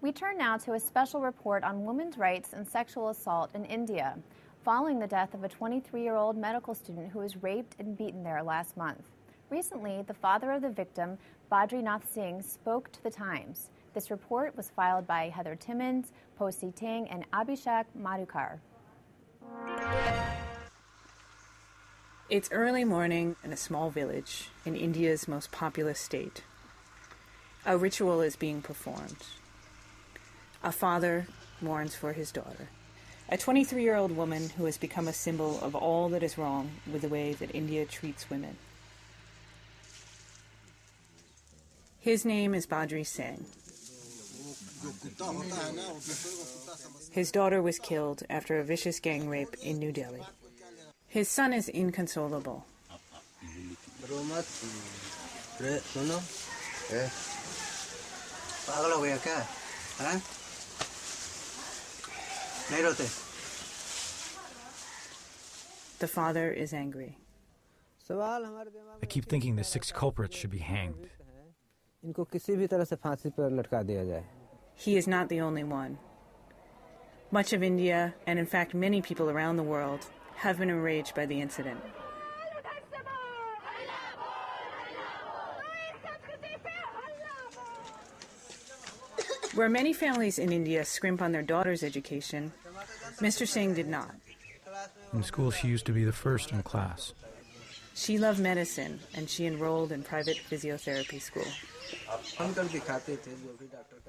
We turn now to a special report on women's rights and sexual assault in India, following the death of a 23-year-old medical student who was raped and beaten there last month. Recently, the father of the victim, Badrinath Singh, spoke to The Times. This report was filed by Heather Timmons, Posi Ting, and Abhishek Madhukar. It's early morning in a small village in India's most populous state. A ritual is being performed. A father mourns for his daughter, a 23-year-old woman who has become a symbol of all that is wrong with the way that India treats women. His name is Badri Singh. His daughter was killed after a vicious gang rape in New Delhi. His son is inconsolable. The father is angry. I keep thinking the 6 culprits should be hanged. He is not the only one. Much of India, and in fact many people around the world, have been enraged by the incident. Where many families in India scrimp on their daughters' education, Mr. Singh did not. In school, she used to be the first in class. She loved medicine, and she enrolled in private physiotherapy school.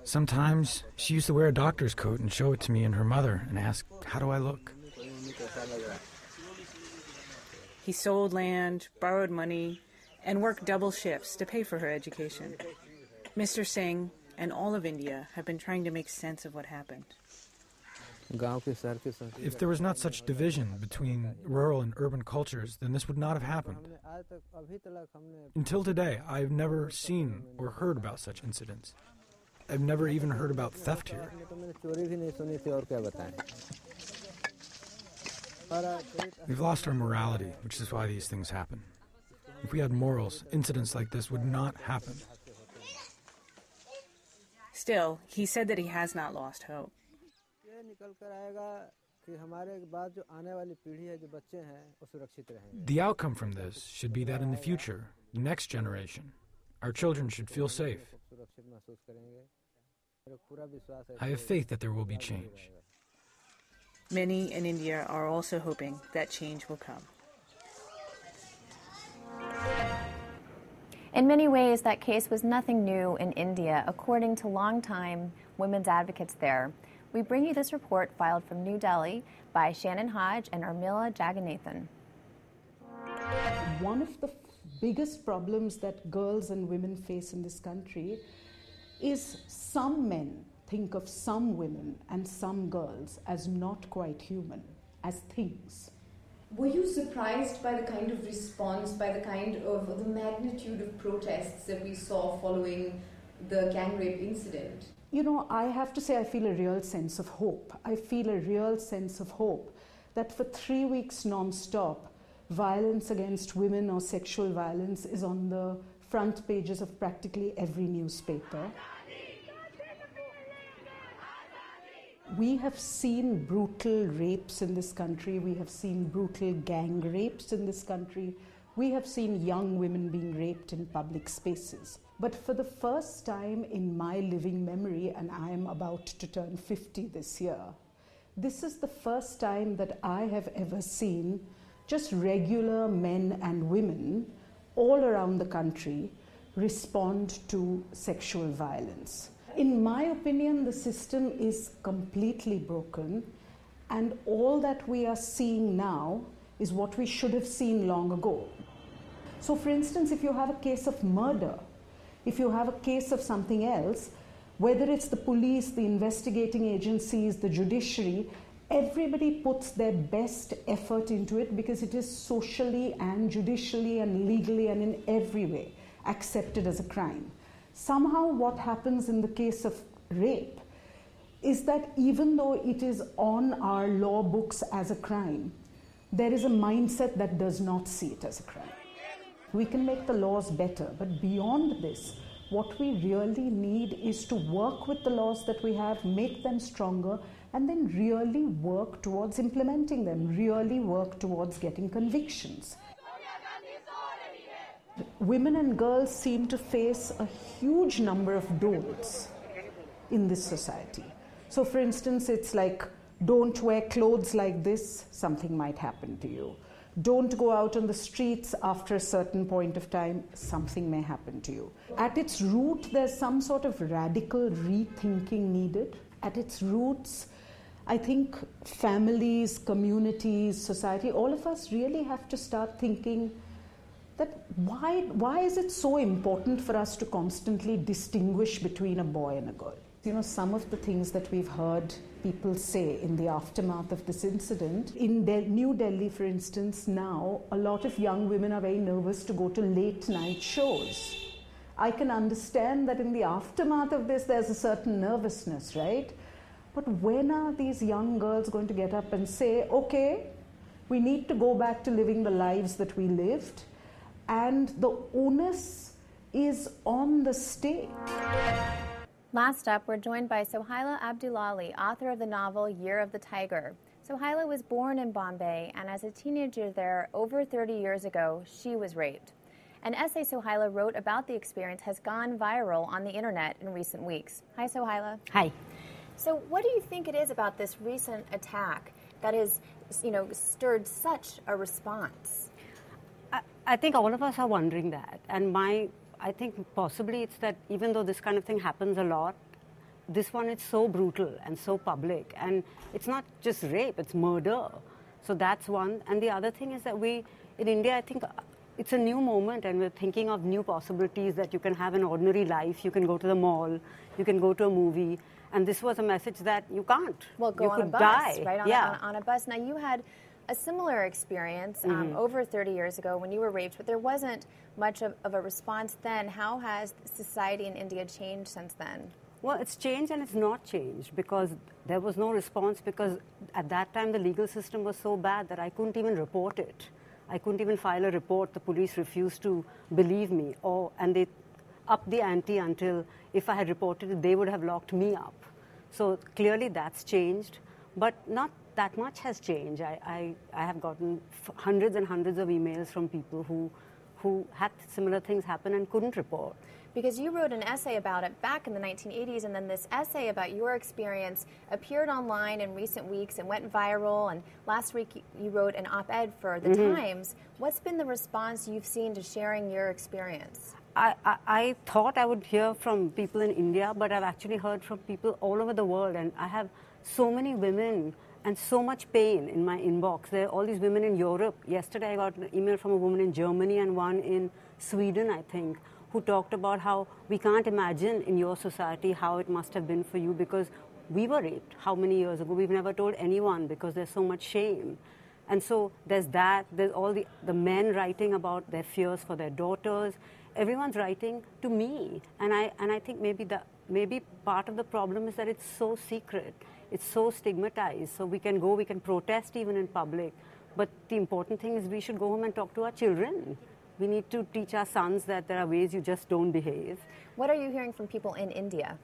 Sometimes she used to wear a doctor's coat and show it to me and her mother and ask, "How do I look?" He sold land, borrowed money, and worked double shifts to pay for her education. Mr. Singh and all of India have been trying to make sense of what happened. If there was not such division between rural and urban cultures, then this would not have happened. Until today, I've never seen or heard about such incidents. I've never even heard about theft here. We've lost our morality, which is why these things happen. If we had morals, incidents like this would not happen. Still, he said that he has not lost hope. The outcome from this should be that in the future, the next generation, our children should feel safe. I have faith that there will be change. Many in India are also hoping that change will come. In many ways, that case was nothing new in India, according to longtime women's advocates there. We bring you this report filed from New Delhi by Shannon Hodge and Urmila Jagannathan. One of the biggest problems that girls and women face in this country is some men think of some women and some girls as not quite human, as things. Were you surprised by the kind of response, by the magnitude of protests that we saw following the gang rape incident? You know, I have to say I feel a real sense of hope. I feel a real sense of hope that for 3 weeks non-stop, violence against women or sexual violence is on the front pages of practically every newspaper. We have seen brutal rapes in this country. We have seen brutal gang rapes in this country. We have seen young women being raped in public spaces. But for the first time in my living memory, and I am about to turn 50 this year, this is the first time that I have ever seen just regular men and women all around the country respond to sexual violence. In my opinion, the system is completely broken, and all that we are seeing now is what we should have seen long ago. So for instance, if you have a case of murder, if you have a case of something else, whether it's the police, the investigating agencies, the judiciary, everybody puts their best effort into it because it is socially and judicially and legally and in every way accepted as a crime. Somehow what happens in the case of rape is that even though it is on our law books as a crime, there is a mindset that does not see it as a crime. We can make the laws better, but beyond this, What we really need is to work with the laws that we have, make them stronger, and then really work towards implementing them, really work towards getting convictions. Women and girls seem to face a huge number of don'ts in this society. So for instance, it's like, don't wear clothes like this, something might happen to you. Don't go out on the streets after a certain point of time, something may happen to you. At its root, there's some sort of radical rethinking needed. At its roots, I think families, communities, society, all of us really have to start thinking that why is it so important for us to constantly distinguish between a boy and a girl? You know, some of the things that we've heard people say in the aftermath of this incident, in New Delhi, for instance, now a lot of young women are very nervous to go to late night shows. I can understand that in the aftermath of this, there's a certain nervousness, right? But when are these young girls going to get up and say, okay, we need to go back to living the lives that we lived, and the onus is on the state? Last up, we're joined by Sohaila Abdullahi, author of the novel Year of the Tiger. Sohaila was born in Bombay, and as a teenager there, over 30 years ago, she was raped. An essay Sohaila wrote about the experience has gone viral on the internet in recent weeks. Hi, Sohaila. Hi. So what do you think it is about this recent attack that has, stirred such a response? I think all of us are wondering that. And I think possibly it's that even though this kind of thing happens a lot, this one is so brutal and so public. And it's not just rape, it's murder. So that's one. And the other thing is that in India, I think it's a new moment and we're thinking of new possibilities, that you can have an ordinary life, you can go to the mall, you can go to a movie. And this was a message that you can't. Well, go you on could a bus, die. right? On a bus. Now, you had a similar experience over 30 years ago when you were raped, but there wasn't much of a response then. How has society in India changed since then? Well, it's changed and it's not changed because there was no response, because at that time the legal system was so bad that I couldn't even report it. I couldn't even file a report. The police refused to believe me, and they upped the ante until if I had reported it, they would have locked me up. So clearly that's changed, but not that much has changed. I have gotten hundreds and hundreds of emails from people who had similar things happen and couldn't report. Because you wrote an essay about it back in the 1980s, and then this essay about your experience appeared online in recent weeks and went viral, and last week you wrote an op-ed for The Times. What's been the response you've seen to sharing your experience? I thought I would hear from people in India, but I've actually heard from people all over the world, and I have so many women and so much pain in my inbox. There are all these women in Europe. Yesterday I got an email from a woman in Germany and one in Sweden, I think, who talked about how we can't imagine in your society how it must have been for you because we were raped how many years ago. We've never told anyone because there's so much shame. And so there's that. There's all the men writing about their fears for their daughters. Everyone's writing to me. And I think maybe part of the problem is that it's so secret. It's so stigmatized. So we can protest even in public. But the important thing is we should go home and talk to our children. We need to teach our sons that there are ways you just don't behave. What are you hearing from people in India?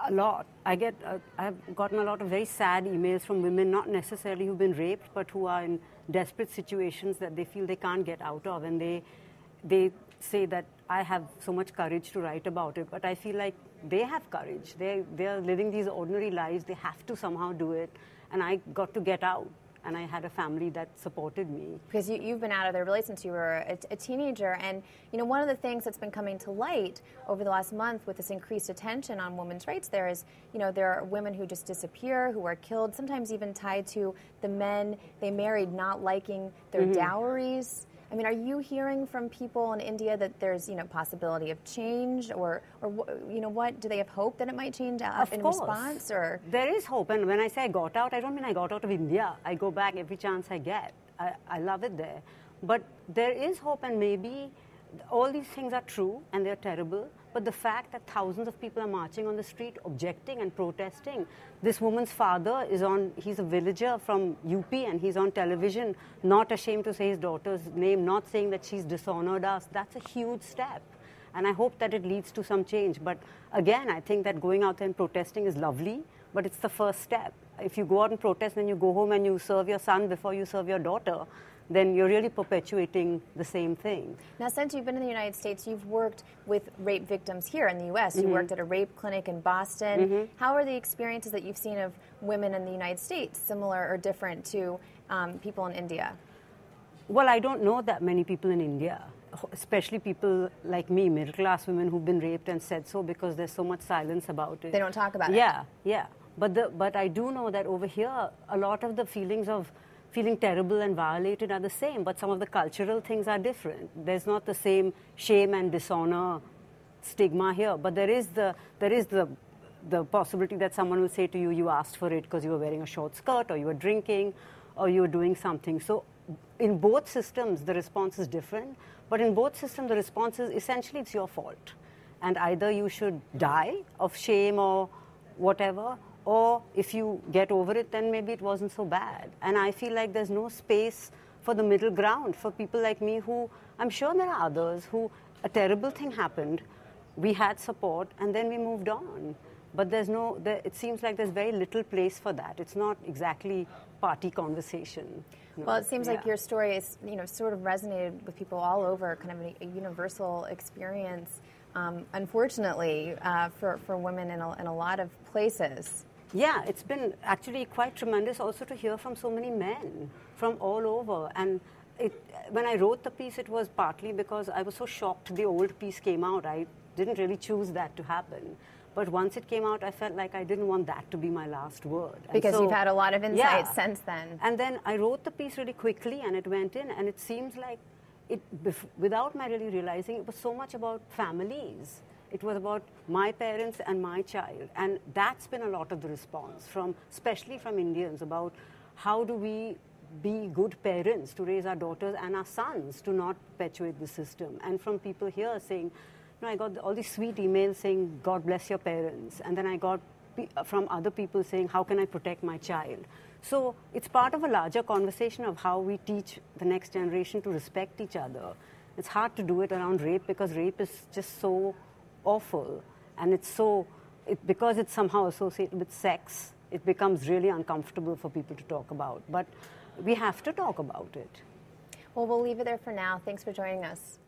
A lot. I've gotten a lot of very sad emails from women, not necessarily who've been raped, but who are in desperate situations that they feel they can't get out of. And they say that I have so much courage to write about it, but I feel like they have courage. They are living these ordinary lives. They have to somehow do it. And I got to get out. And I had a family that supported me. Because you've been out of there really since you were a teenager. And, one of the things that's been coming to light over the last month with this increased attention on women's rights there is, there are women who just disappear, who are killed, sometimes even tied to the men they married not liking their dowries. I mean, are you hearing from people in India that there's, possibility of change, or what? Do they have hope that it might change in response? Or there is hope, and when I say I got out, I don't mean I got out of India. I go back every chance I get. I love it there, but there is hope, and maybe all these things are true and they're terrible. But the fact that thousands of people are marching on the street, objecting and protesting. This woman's father he's a villager from UP, and he's on television, not ashamed to say his daughter's name, not saying that she's dishonored us. That's a huge step. And I hope that it leads to some change. But again, I think that going out there and protesting is lovely, but it's the first step. If you go out and protest and you go home and you serve your son before you serve your daughter, then you're really perpetuating the same thing. Now, since you've been in the United States, you've worked with rape victims here in the U.S. You worked at a rape clinic in Boston. How are the experiences that you've seen of women in the United States similar or different to people in India? Well, I don't know that many people in India, especially people like me, middle-class women who've been raped and said so, because there's so much silence about it. They don't talk about it. Yeah. But I do know that over here, a lot of the feelings of feeling terrible and violated are the same, but some of the cultural things are different. There's not the same shame and dishonor stigma here, but there is the possibility that someone will say to you, you asked for it because you were wearing a short skirt, or you were drinking, or you were doing something. So in both systems, the response is different, but in both systems, the response is essentially it's your fault. And either you should die of shame or whatever, or if you get over it, then maybe it wasn't so bad. And I feel like there's no space for the middle ground, for people like me who, I'm sure there are others who, a terrible thing happened, we had support, and then we moved on. But it seems like there's very little place for that. It's not exactly party conversation. Well, it seems like your story is, sort of resonated with people all over, kind of a universal experience, unfortunately, for women in a lot of places. Yeah, it's been actually quite tremendous also to hear from so many men from all over. And when I wrote the piece, it was partly because I was so shocked the old piece came out. I didn't really choose that to happen. But once it came out, I felt like I didn't want that to be my last word. Because you've had a lot of insights since then. And then I wrote the piece really quickly, and it went in, and it seems like, without my really realizing, it was so much about families. It was about my parents and my child. And that's been a lot of the response, especially from Indians, about how do we be good parents to raise our daughters and our sons to not perpetuate the system. And from people here saying, I got all these sweet emails saying, God bless your parents. And then I got from other people saying, how can I protect my child? So it's part of a larger conversation of how we teach the next generation to respect each other. It's hard to do it around rape because rape is just so awful, and because it's somehow associated with sex, it becomes really uncomfortable for people to talk about. But we have to talk about it. Well, we'll leave it there for now. Thanks for joining us.